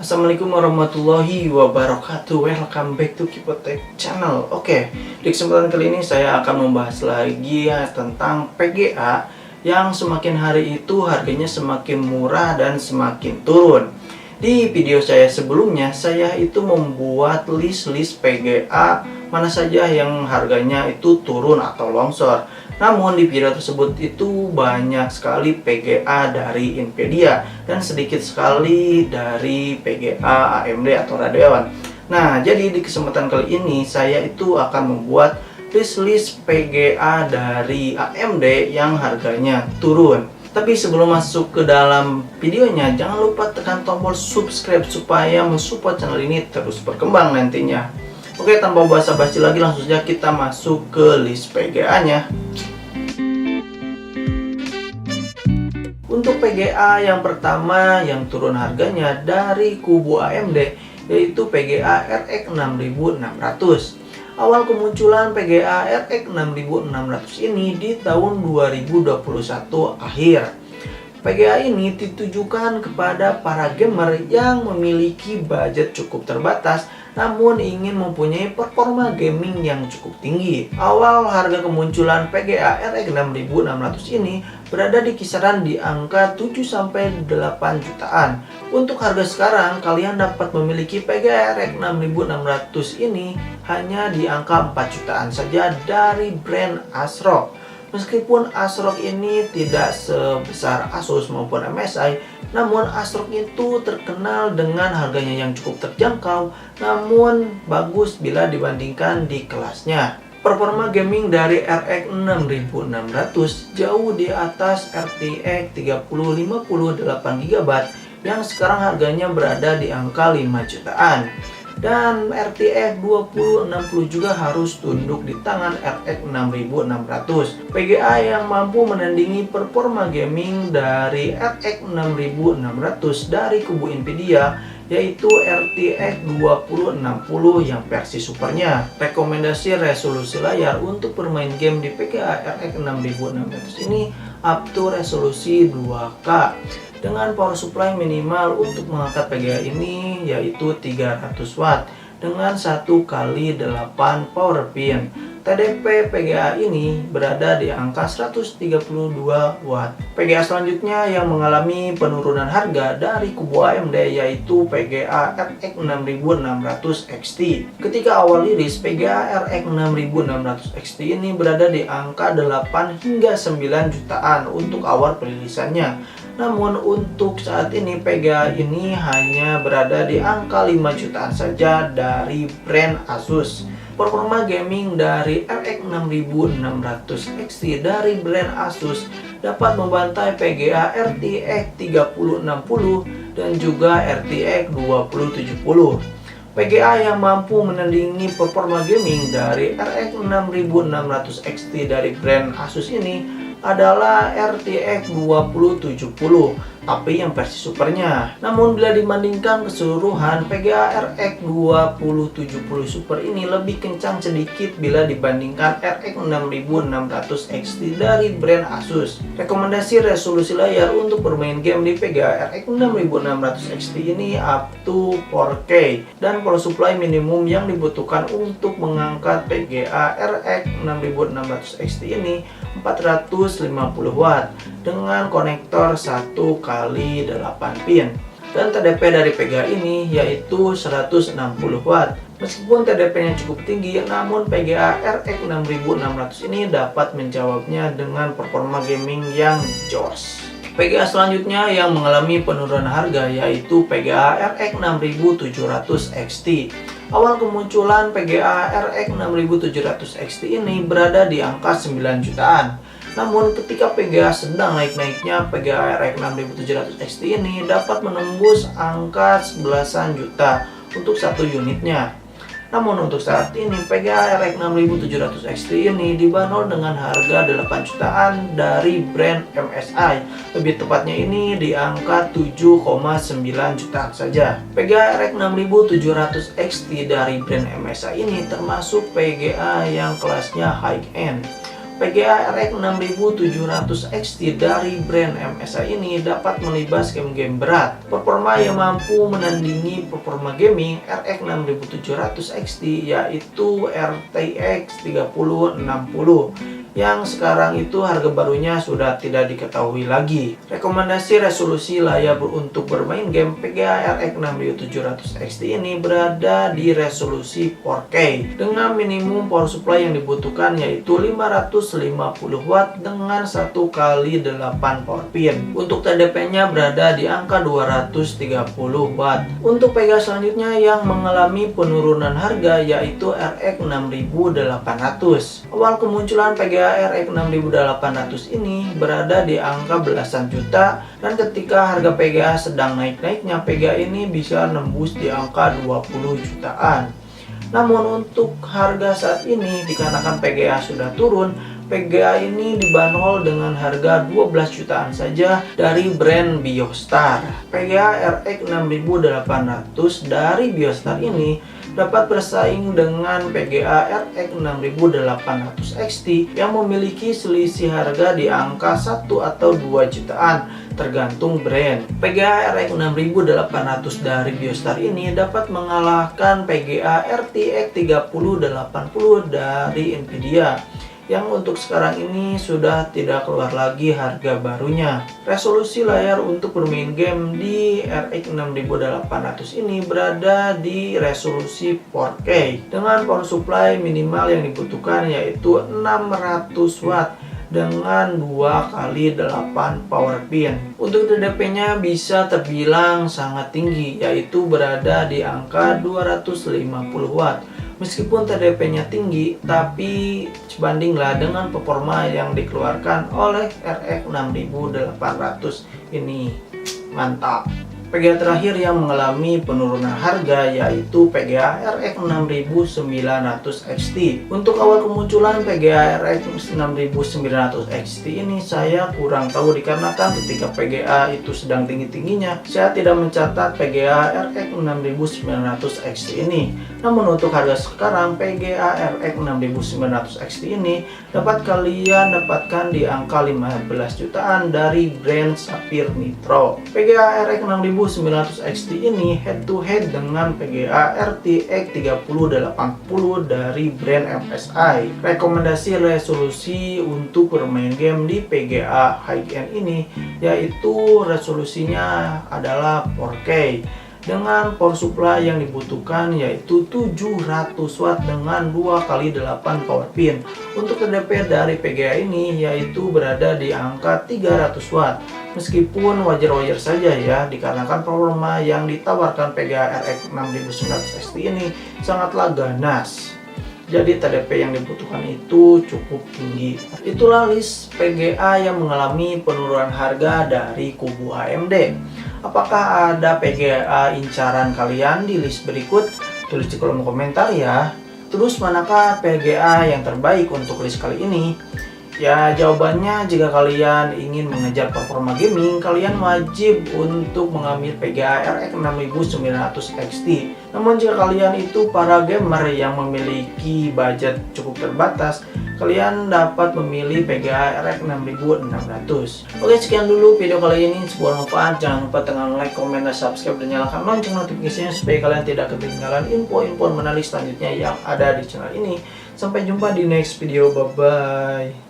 Assalamualaikum warahmatullahi wabarakatuh. Welcome back to Kipotech Channel. Oke, di kesempatan kali ini saya akan membahas lagi ya tentang PGA yang semakin hari itu harganya semakin murah dan semakin turun. Di video saya sebelumnya, saya itu membuat list PGA mana saja yang harganya itu turun atau longsor. Namun di video tersebut itu banyak sekali PGA dari Nvidia dan sedikit sekali dari PGA AMD atau Radeon. Nah, jadi di kesempatan kali ini saya itu akan membuat list PGA dari AMD yang harganya turun. Tapi sebelum masuk ke dalam videonya, jangan lupa tekan tombol subscribe supaya mensupport channel ini terus berkembang nantinya. Oke, tanpa basa-basi lagi, langsung saja kita masuk ke list PGA-nya. Untuk PGA yang pertama yang turun harganya dari kubu AMD, yaitu PGA RX 6600. Awal kemunculan PGA RX 6600 ini di tahun 2021 akhir. PGA ini ditujukan kepada para gamer yang memiliki budget cukup terbatas namun ingin mempunyai performa gaming yang cukup tinggi. Awal harga kemunculan PGA RX 6600 ini berada di kisaran di angka 7-8 jutaan. Untuk harga sekarang, kalian dapat memiliki PGA RX 6600 ini hanya di angka 4 jutaan saja dari brand ASRock. Meskipun ASRock ini tidak sebesar Asus maupun MSI, namun ASRock itu terkenal dengan harganya yang cukup terjangkau, namun bagus bila dibandingkan di kelasnya. Performa gaming dari RX 6600 jauh di atas RTX 3050 8GB yang sekarang harganya berada di angka 5 jutaan. Dan RTX 2060 juga harus tunduk di tangan RX 6600. PGA yang mampu menandingi performa gaming dari RX 6600 dari kubu Nvidia yaitu RTX 2060 yang versi supernya. Rekomendasi resolusi layar untuk bermain game di PGA RX 6600 ini up to resolusi 2K dengan power supply minimal untuk mengangkat PGA ini yaitu 300 watt dengan 1x8 power pin. TDP PGA ini berada di angka 132 watt. PGA selanjutnya yang mengalami penurunan harga dari kubu AMD yaitu PGA RX 6600 XT. Ketika awal rilis, PGA RX 6600 XT ini berada di angka 8 hingga 9 jutaan untuk awal perilisannya. Namun untuk saat ini PGA ini hanya berada di angka 5 jutaan saja dari brand Asus. Performa gaming dari RX 6600 XT dari brand Asus dapat membantai PGA RTX 3060 dan juga RTX 2070. PGA yang mampu menandingi performa gaming dari RX 6600 XT dari brand Asus ini adalah RTX 2070 tapi yang versi supernya. Namun bila dibandingkan keseluruhan, PGA RX 2070 Super ini lebih kencang sedikit bila dibandingkan RX 6600 XT dari brand Asus. Rekomendasi resolusi layar untuk bermain game di PGA RX 6600 XT ini up to 4K dan power supply minimum yang dibutuhkan untuk mengangkat PGA RX 6600 XT ini 450 watt dengan konektor 1x8 pin. Dan TDP dari PGA ini yaitu 160 watt. Meskipun TDP-nya cukup tinggi, namun PGA RX 6600 ini dapat menjawabnya dengan performa gaming yang jos. PGA selanjutnya yang mengalami penurunan harga yaitu PGA RX 6700 XT. Awal kemunculan PGA RX 6700 XT ini berada di angka 9 jutaan. Namun ketika PGA sedang naik-naiknya, PGA RX 6700 XT ini dapat menembus angka 11 juta untuk satu unitnya. Namun untuk saat ini PGA RX 6700 XT ini dibanderol dengan harga 8 jutaan dari brand MSI. Lebih tepatnya ini di angka 7,9 jutaan saja. PGA RX 6700 XT dari brand MSI ini termasuk PGA yang kelasnya high end. PGA RX 6700 XT dari brand MSI ini dapat melibas game-game berat. Performa yang mampu menandingi performa gaming RX 6700 XT yaitu RTX 3060 yang sekarang itu harga barunya sudah tidak diketahui lagi. Rekomendasi resolusi layar untuk bermain game PGA RX 6700 XT ini berada di resolusi 4K dengan minimum power supply yang dibutuhkan yaitu 550 watt dengan 1x8 power pin. Untuk TDP-nya berada di angka 230 watt. Untuk PGA selanjutnya yang mengalami penurunan harga yaitu RX 6800. Awal kemunculan PGA RX 6800 ini berada di angka belasan juta, dan ketika harga PGA sedang naik-naiknya, PGA ini bisa nembus di angka 20 jutaan. Namun untuk harga saat ini dikarenakan PGA sudah turun, PGA ini dibanderol dengan harga 12 jutaan saja dari brand Biostar. PGA RX 6800 dari Biostar ini dapat bersaing dengan PGA RX 6800 XT yang memiliki selisih harga di angka 1 atau 2 jutaan tergantung brand. PGA RX 6800 dari Biostar ini dapat mengalahkan PGA RTX 3080 dari Nvidia yang untuk sekarang ini sudah tidak keluar lagi harga barunya. Resolusi layar untuk bermain game di RX 6800 ini berada di resolusi 4K dengan power supply minimal yang dibutuhkan yaitu 600 watt dengan 2x8 power pin. Untuk TDP-nya bisa terbilang sangat tinggi yaitu berada di angka 250 watt. Meskipun TDP-nya tinggi, tapi sebandinglah dengan performa yang dikeluarkan oleh RX 6800 ini. Mantap. PGA terakhir yang mengalami penurunan harga yaitu PGA RX 6900 XT. Untuk awal kemunculan PGA RX 6900 XT ini saya kurang tahu dikarenakan ketika PGA itu sedang tinggi-tingginya, saya tidak mencatat PGA RX 6900 XT ini. Namun untuk harga sekarang PGA RX 6900 XT ini dapat kalian dapatkan di angka 15 jutaan dari brand Sapphire Nitro. PGA RX 6900 XT ini head to head dengan PGA RTX 3080 dari brand MSI. Rekomendasi resolusi untuk bermain game di PGA high-end ini yaitu resolusinya adalah 4K dengan power supply yang dibutuhkan yaitu 700 watt dengan 2x8 power pin. Untuk TDP dari PGA ini yaitu berada di angka 300 watt. Meskipun wajar-wajar saja ya dikarenakan performa yang ditawarkan PGA RX 6900 XT ini sangatlah ganas. Jadi TDP yang dibutuhkan itu cukup tinggi. Itulah list PGA yang mengalami penurunan harga dari kubu AMD. Apakah ada PGA incaran kalian di list berikut? Tulis di kolom komentar ya. Terus manakah PGA yang terbaik untuk list kali ini? Ya jawabannya jika kalian ingin mengejar performa gaming, kalian wajib untuk mengambil PGA RX 6900 XT. Namun jika kalian itu para gamer yang memiliki budget cukup terbatas, kalian dapat memilih PGA RX 6600. Oke, sekian dulu video kali ini. Semoga bermanfaat. Jangan lupa tekan like, komen, dan subscribe, dan nyalakan lonceng notifikasinya supaya kalian tidak ketinggalan info-info menarik selanjutnya yang ada di channel ini. Sampai jumpa di next video. Bye bye.